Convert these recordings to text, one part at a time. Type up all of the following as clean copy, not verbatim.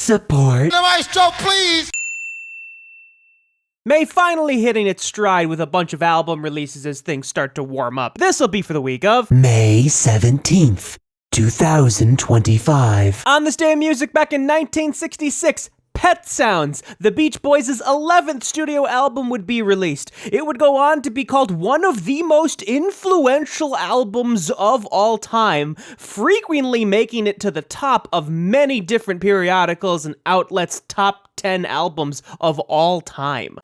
support. The maestro, please! May finally hitting its stride with a bunch of album releases as things start to warm up. This'll be for the week of May 17th, 2025. On this day in music back in 1966, Pet Sounds, the Beach Boys' 11th studio album, would be released. It would go on to be called one of the most influential albums of all time, frequently making it to the top of many different periodicals and outlets' top 10 albums of all time.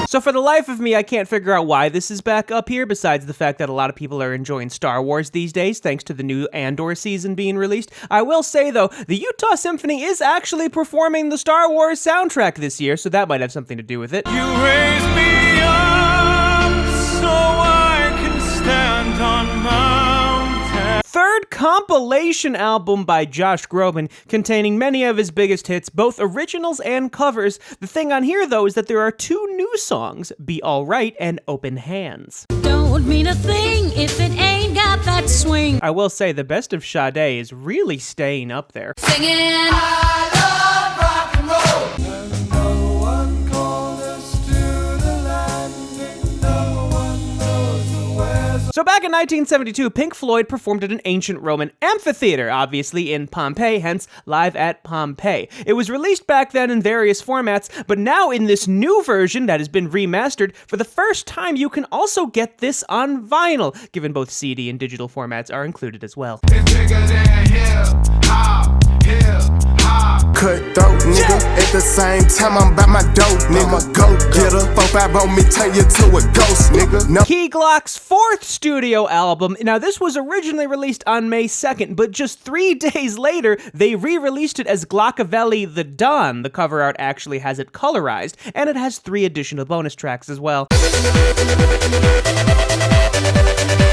So for the life of me, I can't figure out why this is back up here, besides the fact that a lot of people are enjoying Star Wars these days, thanks to the new Andor season being released. I will say, though, the Utah Symphony is actually performing the Star Wars soundtrack this year, so that might have something to do with it. You raise me up so I can stand on mountains. Third compilation album by Josh Groban, containing many of his biggest hits, both originals and covers. The thing on here, though, is that there are two new songs, Be Alright and Open Hands. Don't mean a thing if it ain't got that swing. I will say the best of Sade is really staying up there. Singing. I love rock and roll! And no one called us to the landing, no one knows the way. So back in 1972, Pink Floyd performed at an ancient Roman amphitheater, obviously in Pompeii, hence Live at Pompeii. It was released back then in various formats, but now in this new version that has been remastered, for the first time you can also get this on vinyl, given both CD and digital formats are included as well. It's bigger than hip-hop, hip-hop. Cutthroat, nigga. At the same time, I'm by my dope, nigga. Go getter. 4-5 on me, turn you to a ghost, nigga. No. Key Glock's fourth studio album. Now, this was originally released on May 2nd, but just 3 days later, they re-released it as Glockaveli The Dawn. The cover art actually has it colorized, and it has 3 additional bonus tracks as well.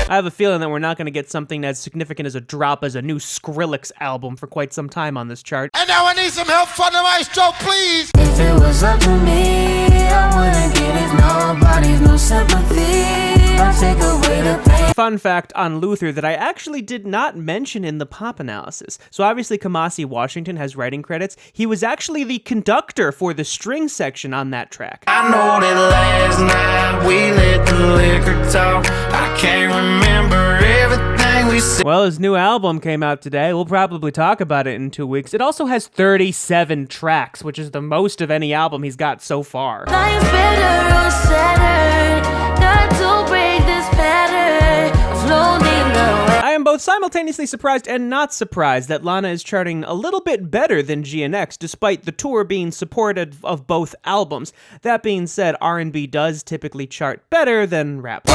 I have a feeling that we're not going to get something as significant as a drop as a new Skrillex album for quite some time on this chart. And now I need some help from the maestro, please! If it was up to me, I wouldn't give it nobody's no sympathy. I'll take away the pain. Fun fact on Luther that I actually did not mention in the pop analysis. So obviously Kamasi Washington has writing credits. He was actually the conductor for the string section on that track. I know that last night we let the liquor talk. I can't remember everything we said. Well, his new album came out today. We'll probably talk about it in 2 weeks. It also has 37 tracks, which is the most of any album he's got so far. Life's better on Saturn. Got to break this pattern. Floating away. I am both simultaneously surprised and not surprised that LANA is charting a little bit better than GNX, despite the tour being supportive of both albums. That being said, R&B does typically chart better than rap.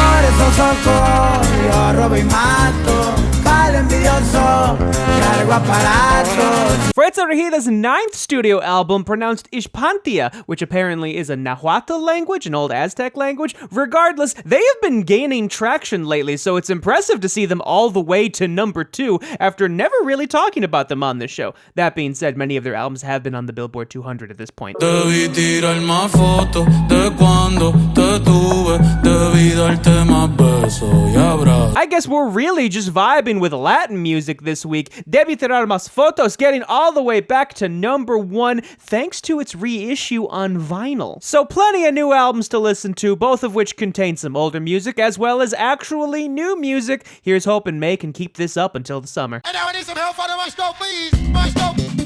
Fuerza Regida's 9th studio album, pronounced Ixpantia, which apparently is a Nahuatl language, an old Aztec language. Regardless, they have been gaining traction lately, so it's impressive to see them all the way to number 2 after never really talking about them on this show. That being said, many of their albums have been on the Billboard 200 at this point. Debí tirar más fotos de cuando te tuve. Debí darte más besos y abrazos. I guess we're really just vibing with Latin music this week. Debí tirar más fotos getting all the way back to number 1 thanks to its reissue on vinyl. So plenty of new albums to listen to, both of which contain some older music as well as actually new music. Here's hoping May can keep this up until the summer. And now I need some help from the maestro, please! Maestro!